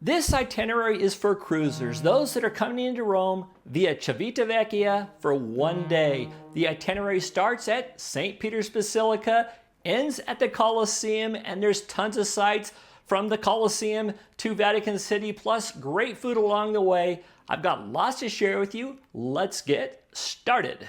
This itinerary is for cruisers, those that are coming into Rome via Civitavechia for one day. The itinerary starts at St. Peter's Basilica, ends at the Colosseum, and there's tons of sights from the Colosseum to Vatican City, plus great food along the way. I've got lots to share with you. Let's get started.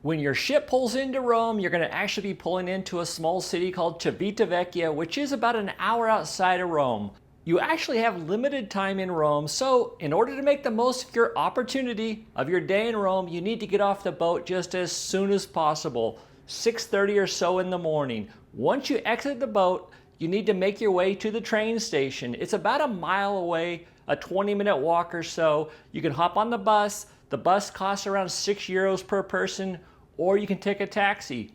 When your ship pulls into Rome, you're going to actually be pulling into a small city called Civitavecchia, which is about an hour outside of Rome. You actually have limited time in Rome, so in order to make the most of your opportunity of your day in Rome, you need to get off the boat just as soon as possible, 6:30 or so in the morning. Once you exit the boat, you need to make your way to the train station. It's about a mile away, a 20-minute walk or so. You can hop on the bus. The bus costs around €6 per person, or you can take a taxi.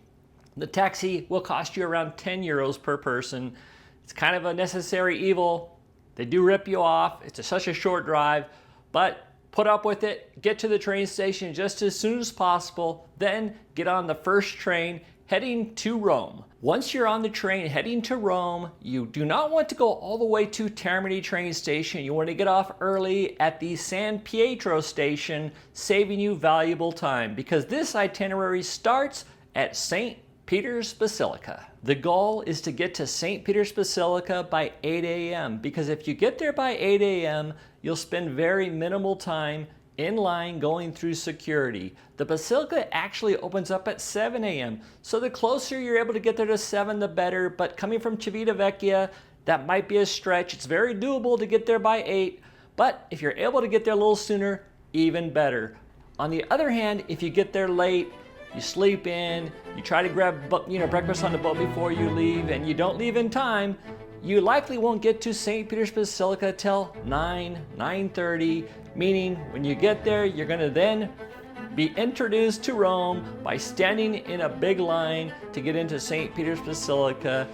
The taxi will cost you around €10 per person. It's kind of a necessary evil. They do rip you off. It's such a short drive, but put up with it. Get to the train station just as soon as possible, then get on the first train heading to Rome. Once you're on the train heading to Rome, you do not want to go all the way to Termini train station. You want to get off early at the San Pietro station, saving you valuable time, because this itinerary starts at St. Peter's Basilica. The goal is to get to St. Peter's Basilica by 8 a.m. because if you get there by 8 a.m., you'll spend very minimal time in line going through security. The Basilica actually opens up at 7 a.m. So the closer you're able to get there to 7, the better. But coming from Civitavecchia, that might be a stretch. It's very doable to get there by 8. But if you're able to get there a little sooner, even better. On the other hand, if you get there late, you sleep in, you try to grab breakfast on the boat before you leave, and you don't leave in time, you likely won't get to St. Peter's Basilica till 9:30, meaning when you get there, you're going to then be introduced to Rome by standing in a big line to get into St. Peter's Basilica.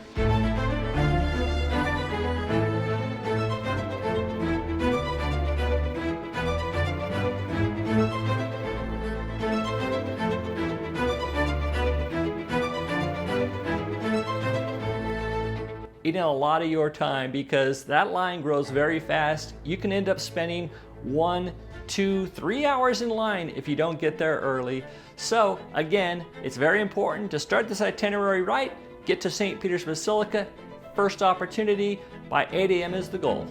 Eating a lot of your time because that line grows very fast. You can end up spending 1, 2, 3 hours in line if you don't get there early. So again, it's very important to start this itinerary right, get to St. Peter's Basilica, first opportunity, by 8 a.m. is the goal.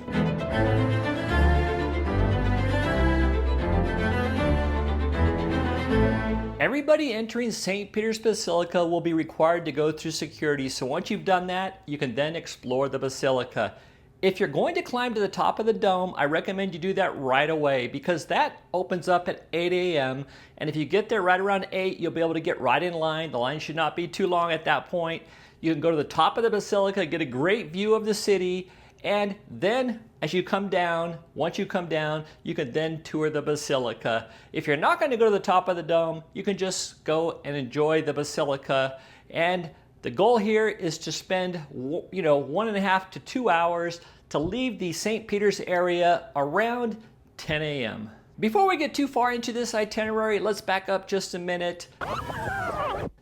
Everybody entering St. Peter's Basilica will be required to go through security, so once you've done that, you can then explore the Basilica. If you're going to climb to the top of the dome, I recommend you do that right away because that opens up at 8 a.m. and if you get there right around 8, you'll be able to get right in line. The line should not be too long at that point. You can go to the top of the Basilica, get a great view of the city, and then as you come down, once you come down, you can then tour the Basilica. If you're not going to go to the top of the dome, you can just go and enjoy the Basilica. And the goal here is to spend 1.5 to 2 hours to leave the St. Peter's area around 10 a.m. Before we get too far into this itinerary, let's back up just a minute.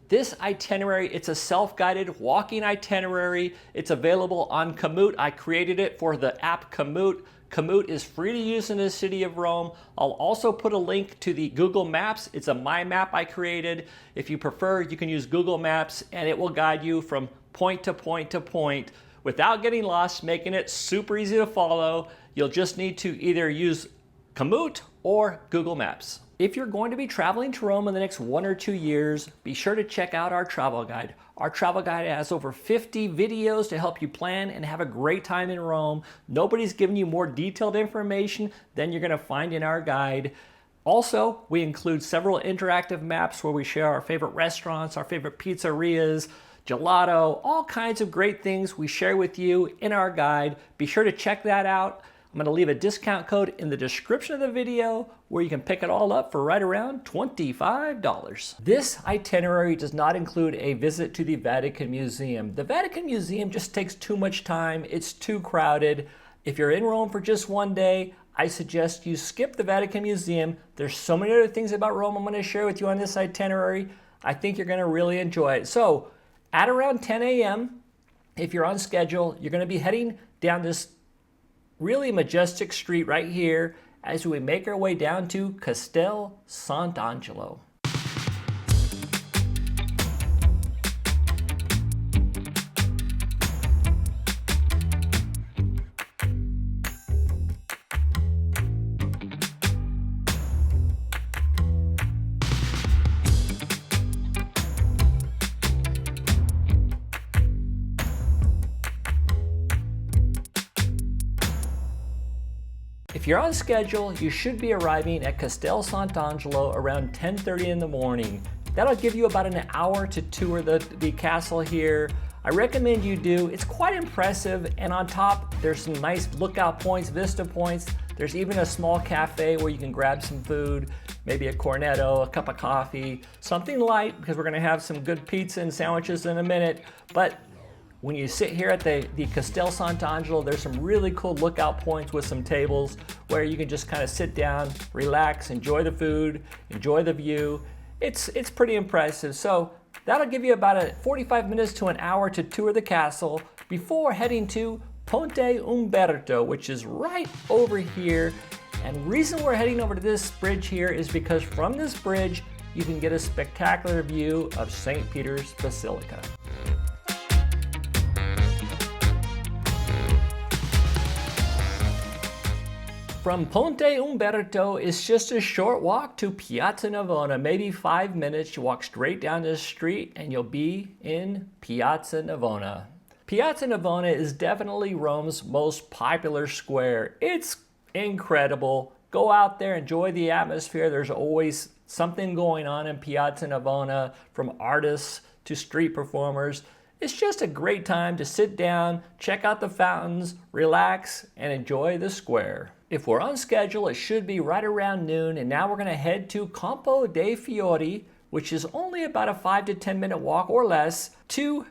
This itinerary, it's a self-guided walking itinerary. It's available on Komoot. I created it for the app Komoot. Komoot is free to use in the city of Rome. I'll also put a link to the Google Maps. It's a My Map I created. If you prefer, you can use Google Maps and it will guide you from point to point to point without getting lost, making it super easy to follow. You'll just need to either use Komoot or Google Maps. If you're going to be traveling to Rome in the next 1 or 2 years, be sure to check out our travel guide. Our travel guide has over 50 videos to help you plan and have a great time in Rome. Nobody's giving you more detailed information than you're going to find in our guide. Also, we include several interactive maps where we share our favorite restaurants, our favorite pizzerias, gelato, all kinds of great things we share with you in our guide. Be sure to check that out. I'm going to leave a discount code in the description of the video where you can pick it all up for right around $25. This itinerary does not include a visit to the Vatican Museum. The Vatican Museum just takes too much time. It's too crowded. If you're in Rome for just one day, I suggest you skip the Vatican Museum. There's so many other things about Rome I'm going to share with you on this itinerary. I think you're going to really enjoy it. So at around 10 a.m., if you're on schedule, you're going to be heading down this really majestic street right here as we make our way down to Castel Sant'Angelo. If you're on schedule, you should be arriving at Castel Sant'Angelo around 10:30 in the morning. That'll give you about an hour to tour the castle here. I recommend you do. It's quite impressive, and on top, there's some nice lookout points, vista points. There's even a small cafe where you can grab some food, maybe a cornetto, a cup of coffee, something light, because we're gonna have some good pizza and sandwiches in a minute. But when you sit here at the Castel Sant'Angelo, there's some really cool lookout points with some tables where you can just kind of sit down, relax, enjoy the food, enjoy the view. It's pretty impressive. So that'll give you about 45 minutes to an hour to tour the castle before heading to Ponte Umberto, which is right over here. And the reason we're heading over to this bridge here is because from this bridge, you can get a spectacular view of St. Peter's Basilica. From Ponte Umberto, it's just a short walk to Piazza Navona, maybe 5 minutes. You walk straight down this street and you'll be in Piazza Navona. Piazza Navona is definitely Rome's most popular square. It's incredible. Go out there, enjoy the atmosphere. There's always something going on in Piazza Navona, from artists to street performers. It's just a great time to sit down, check out the fountains, relax, and enjoy the square. If we're on schedule, it should be right around noon, and now we're going to head to Campo dei Fiori, which is only about a 5 to 10 minute walk or less, to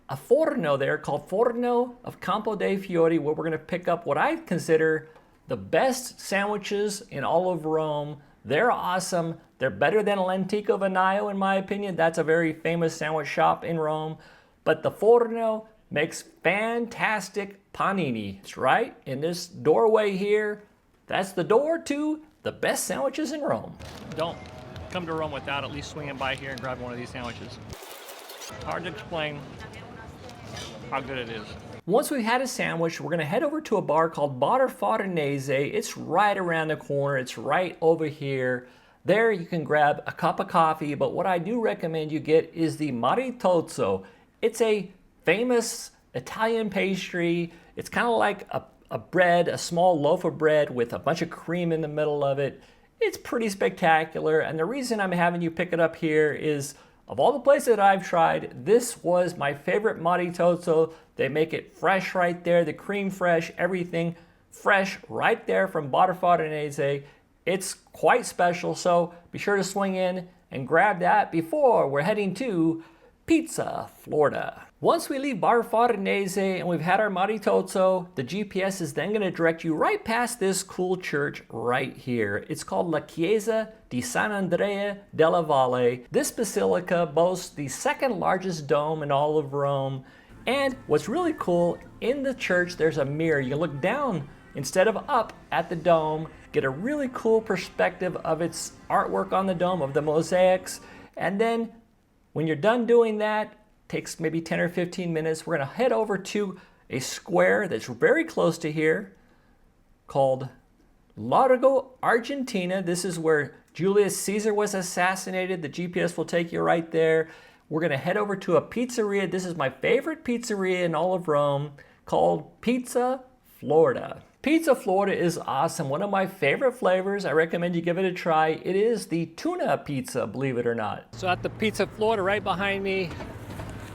a forno there called Forno of Campo dei Fiori, where we're going to pick up what I consider the best sandwiches in all of Rome. They're awesome. They're better than L'Antico Vinaio, in my opinion. That's a very famous sandwich shop in Rome. But the Forno makes fantastic panini. It's right in this doorway here. That's the door to the best sandwiches in Rome. Don't come to Rome without at least swinging by here and grabbing one of these sandwiches. Hard to explain how good it is. Once we've had a sandwich, we're gonna head over to a bar called Bar Farnese. It's right around the corner. It's right over here. There you can grab a cup of coffee, but what I do recommend you get is the Maritozzo. It's a famous Italian pastry. It's kind of like a bread, a small loaf of bread with a bunch of cream in the middle of it. It's pretty spectacular, and the reason I'm having you pick it up here is, of all the places that I've tried, this was my favorite Maritozzo. They make it fresh right there, the cream fresh, everything fresh right there from Bar Farnese. It's quite special, so be sure to swing in and grab that before we're heading to Pizza, Florida. Once we leave Bar Farnese and we've had our Maritozzo, the GPS is then going to direct you right past this cool church right here. It's called La Chiesa di San Andrea della Valle. This basilica boasts the second largest dome in all of Rome. And what's really cool, in the church there's a mirror. You can look down instead of up at the dome, get a really cool perspective of its artwork on the dome, of the mosaics. And then when you're done doing that, takes maybe 10 or 15 minutes, we're gonna head over to a square that's very close to here called Largo Argentina. This is where Julius Caesar was assassinated. The GPS will take you right there. We're gonna head over to a pizzeria. This is my favorite pizzeria in all of Rome, called Pizza Florida. Pizza Florida is awesome. One of my favorite flavors. I recommend you give it a try. It is the tuna pizza, believe it or not. So at the Pizza Florida right behind me,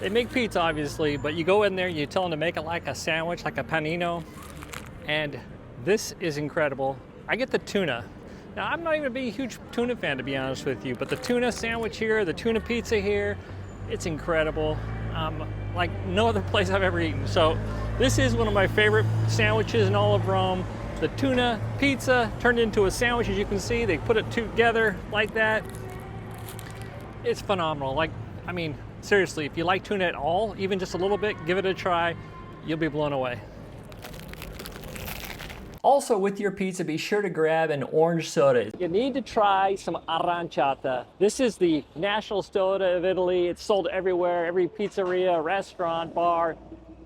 they make pizza obviously, but you go in there and you tell them to make it like a sandwich, like a panino. And this is incredible. I get the tuna. Now I'm not even a big huge tuna fan, to be honest with you, but the tuna sandwich here, the tuna pizza here, it's incredible. Like no other place I've ever eaten. So this is one of my favorite sandwiches in all of Rome. the tuna pizza turned into a sandwich. As you can see, they put it together like that. It's phenomenal. Like, I mean, seriously, if you like tuna at all, even just a little bit, give it a try. You'll be blown away. Also with your pizza, be sure to grab an orange soda. You need to try some aranciata. This is the national soda of Italy. It's sold everywhere, every pizzeria, restaurant, bar,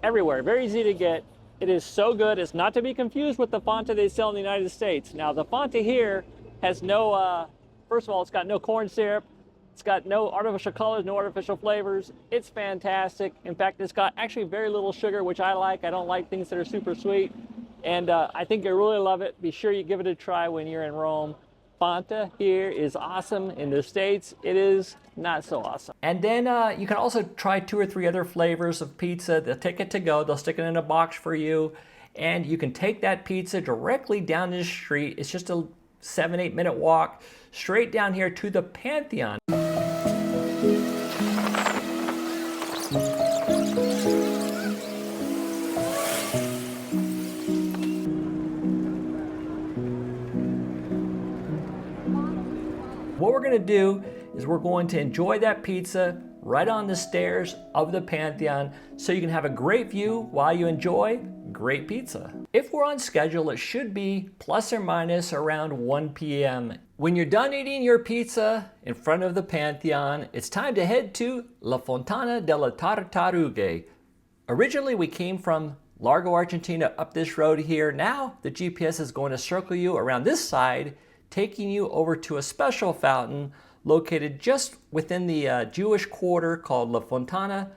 everywhere. Very easy to get. It is so good. It's not to be confused with the Fanta they sell in the United States. Now the Fanta here has no, first of all, it's got no corn syrup. It's got no artificial colors, no artificial flavors. It's fantastic. In fact, it's got actually very little sugar, which I like. I don't like things that are super sweet. And I think you'll really love it. Be sure you give it a try when you're in Rome. Fanta here is awesome. In the States, it is not so awesome. And then you can also try 2 or 3 other flavors of pizza. They'll take it to go. They'll stick it in a box for you. And you can take that pizza directly down the street. It's just a 7-8 minute walk straight down here to the Pantheon. What we're going to do is we're going to enjoy that pizza right on the stairs of the Pantheon so you can have a great view while you enjoy great pizza. If we're on schedule, it should be plus or minus around 1 p.m. When you're done eating your pizza in front of the Pantheon, it's time to head to La Fontana delle Tartarughe. Originally, we came from Largo, Argentina up this road here. Now the GPS is going to circle you around this side, taking you over to a special fountain located just within the Jewish quarter called La Fontana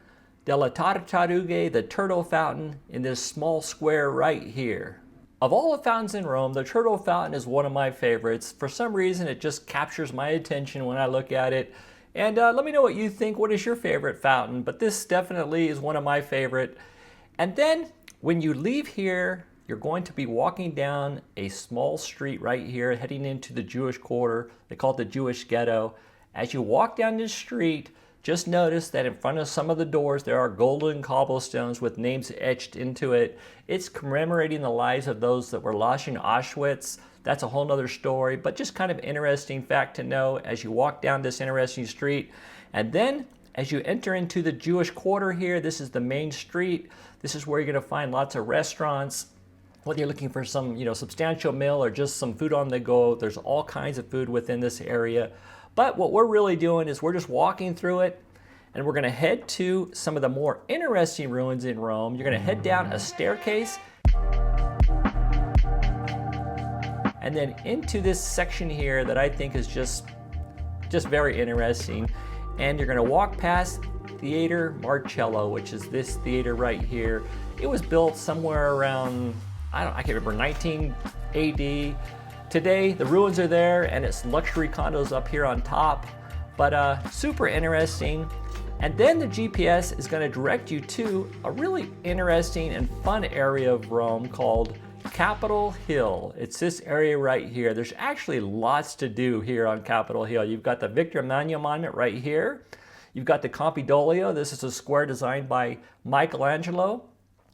delle Tartarughe, the Turtle Fountain, in this small square right here. Of all the fountains in Rome, the Turtle Fountain is one of my favorites. For some reason, it just captures my attention when I look at it. And let me know what you think. What is your favorite fountain? But this definitely is one of my favorite. And then when you leave here, you're going to be walking down a small street right here, heading into the Jewish quarter. They call it the Jewish ghetto. As you walk down this street, just notice that in front of some of the doors, there are golden cobblestones with names etched into it. It's commemorating the lives of those that were lost in Auschwitz. That's a whole nother story, but just kind of interesting fact to know as you walk down this interesting street. And then as you enter into the Jewish quarter here, this is the main street. This is where you're going to find lots of restaurants. Whether you're looking for some, substantial meal or just some food on the go, there's all kinds of food within this area. But what we're really doing is we're just walking through it, and we're going to head to some of the more interesting ruins in Rome. You're going to head down a staircase and then into this section here that I think is just very interesting. And you're going to walk past Theater Marcello, which is this theater right here. It was built somewhere around, I can't remember, 19 AD. Today, the ruins are there and it's luxury condos up here on top, but super interesting. And then the GPS is going to direct you to a really interesting and fun area of Rome called Capitol Hill. It's this area right here. There's actually lots to do here on Capitol Hill. You've got the Victor Emmanuel Monument right here. You've got the Campidoglio. This is a square designed by Michelangelo.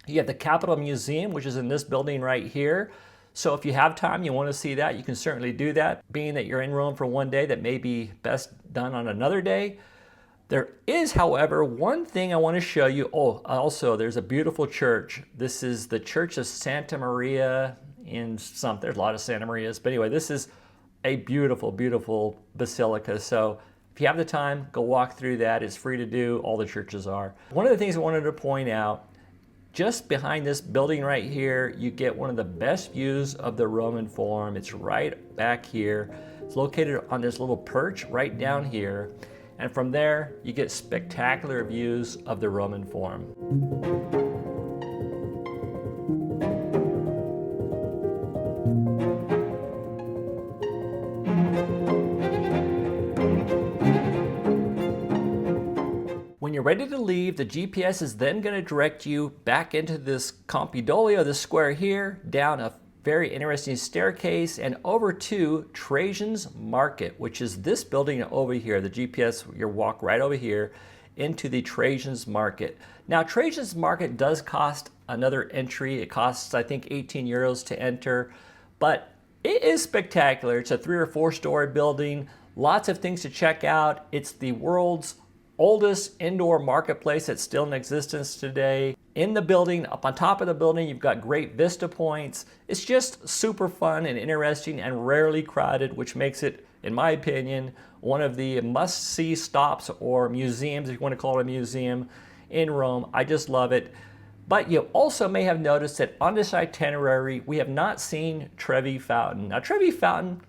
You have the Capitol Museum, which is in this building right here. So if you have time, you want to see that, you can certainly do that. Being that you're in Rome for one day, that may be best done on another day. There is, however, one thing I want to show you. Oh, also, there's a beautiful church. This is the Church of Santa Maria in some, there's a lot of Santa Marias, but anyway, this is a beautiful, beautiful basilica. So if you have the time, go walk through that. It's free to do. All the churches are. One of the things I wanted to point out, just behind this building right here, you get one of the best views of the Roman Forum. It's right back here. It's located on this little perch right down here. And from there, you get spectacular views of the Roman Forum. When you're ready to leave, the GPS is then going to direct you back into this Campidoglio, this square here, down a very interesting staircase and over to Trajan's Market, which is this building over here. The GPS, you walk right over here into the Trajan's Market. Now, Trajan's Market does cost another entry. It costs, I think, 18 euros to enter. But it is spectacular. It's a 3 or 4 story building, lots of things to check out. It's the world's oldest indoor marketplace that's still in existence today. In the building, up on top of the building, you've got great vista points. It's just super fun and interesting and rarely crowded, which makes it, in my opinion, one of the must-see stops or museums, if you want to call it a museum, in Rome. I just love it. But you also may have noticed that on this itinerary, we have not seen Trevi Fountain. Now, Trevi Fountain,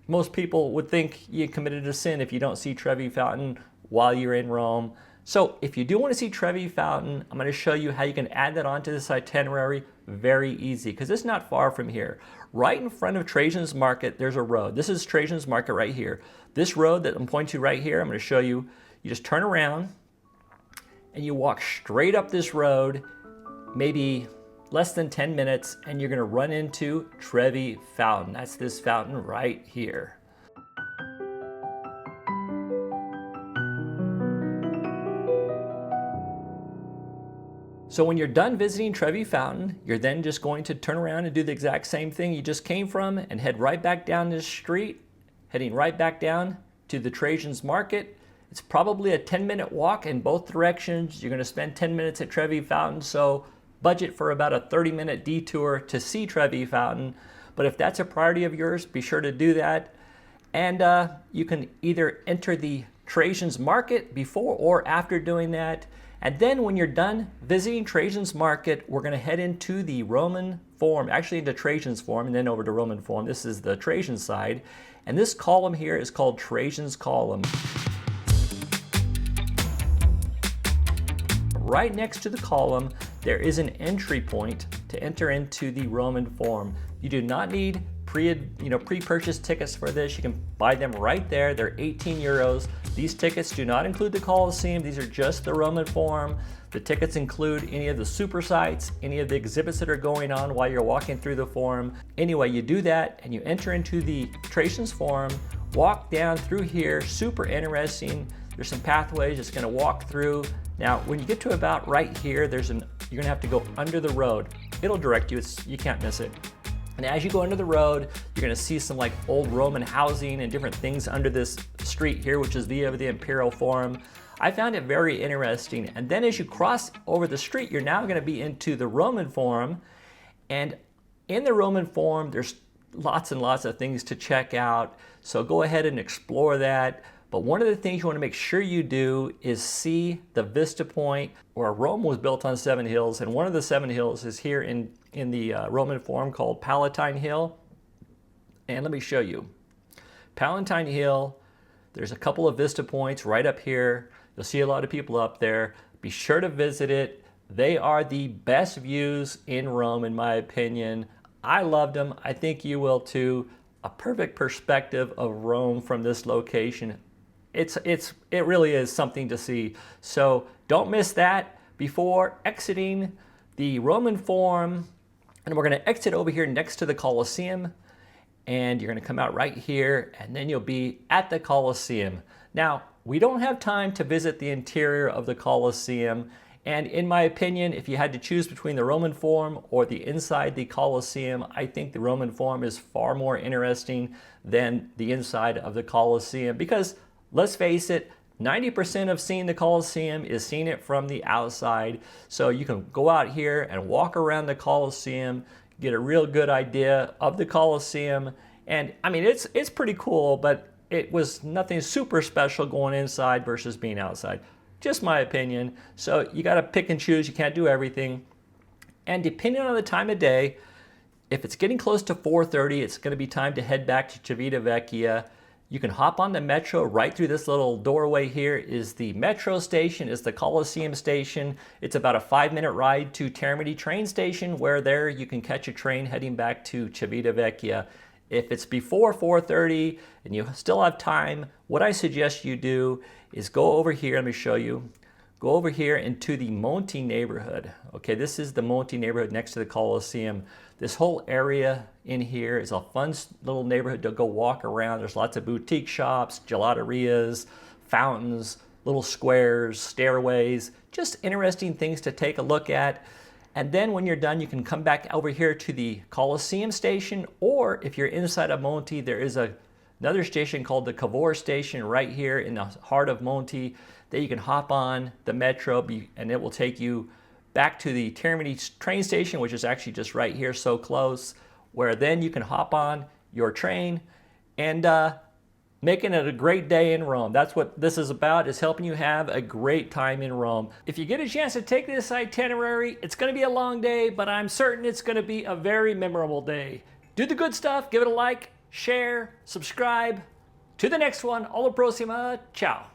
most people would think you committed a sin if you don't see Trevi Fountain while you're in Rome. So if you do want to see Trevi Fountain, I'm going to show you how you can add that onto this itinerary. Very easy, because it's not far from here. Right in front of Trajan's Market, there's a road. This is Trajan's Market right here. This road that I'm pointing to right here, I'm going to show you. You just turn around and you walk straight up this road, maybe less than 10 minutes, and you're going to run into Trevi Fountain. That's this fountain right here. So when you're done visiting Trevi Fountain, you're then just going to turn around and do the exact same thing you just came from and head right back down this street, heading right back down to the Trajan's Market. It's probably a 10-minute walk in both directions. You're going to spend 10 minutes at Trevi Fountain, so budget for about a 30-minute detour to see Trevi Fountain. But if that's a priority of yours, be sure to do that. And you can either enter the Trajan's Market before or after doing that. And then when you're done visiting Trajan's Market, we're going to head into the Roman Forum, actually into Trajan's Forum and then over to Roman Forum. This is the Trajan side. And this column here is called Trajan's Column. Right next to the column, there is an entry point to enter into the Roman Forum. You do not need pre-purchased tickets for this. You can buy them right there. They're 18 euros. These tickets do not include the Colosseum. These are just the Roman Forum. The tickets include any of the super sites, any of the exhibits that are going on while you're walking through the Forum. Anyway, you do that and you enter into the Trajan's Forum, walk down through here, super interesting. There's some pathways just gonna walk through. Now, when you get to about right here, you're gonna have to go under the road. It'll direct you, you can't miss it. And as you go under the road, you're gonna see some like old Roman housing and different things under this street here, which is via the Imperial Forum. I found it very interesting. And then as you cross over the street, you're now gonna be into the Roman Forum. And in the Roman Forum, there's lots and lots of things to check out. So go ahead and explore that. But one of the things you want to make sure you do is see the vista point where Rome was built on 7 hills. And one of the 7 hills is here in the Roman Forum called Palatine Hill. And let me show you. Palatine Hill, there's a couple of vista points right up here. You'll see a lot of people up there. Be sure to visit it. They are the best views in Rome, in my opinion. I loved them. I think you will too. A perfect perspective of Rome from this location. It really is something to see. So don't miss that before exiting the Roman Forum. And we're going to exit over here next to the Colosseum. And you're going to come out right here, and then you'll be at the Colosseum. Now, we don't have time to visit the interior of the Colosseum. And in my opinion, if you had to choose between the Roman Forum or the inside the Colosseum, I think the Roman Forum is far more interesting than the inside of the Colosseum, because let's face it, 90% of seeing the Colosseum is seeing it from the outside. So you can go out here and walk around the Colosseum, get a real good idea of the Colosseum. And I mean, it's pretty cool, but it was nothing super special going inside versus being outside. Just my opinion. So you got to pick and choose. You can't do everything. And depending on the time of day, if it's getting close to 4:30, it's going to be time to head back to Civitavechia. You can hop on the metro. Right through this little doorway here is the metro station, is the Colosseum station. It's about a 5-minute ride to Termini train station, where there you can catch a train heading back to Civitavechia. If it's before 4:30 and you still have time, what I suggest you do is go over here. Let me show you. Go over here into the Monti neighborhood. Okay, this is the Monti neighborhood next to the Colosseum. This whole area in here is a fun little neighborhood to go walk around. There's lots of boutique shops, gelaterias, fountains, little squares, stairways, just interesting things to take a look at. And then when you're done, you can come back over here to the Colosseum station, or if you're inside of Monti, there is another station called the Cavour station right here in the heart of Monti that you can hop on the metro, and it will take you back to the Termini train station, which is actually just right here, so close, where then you can hop on your train and making it a great day in Rome. That's what this is about, is helping you have a great time in Rome. If you get a chance to take this itinerary, it's going to be a long day, but I'm certain it's going to be a very memorable day. Do the good stuff, give it a like, share, subscribe. To the next one, alla prossima, ciao.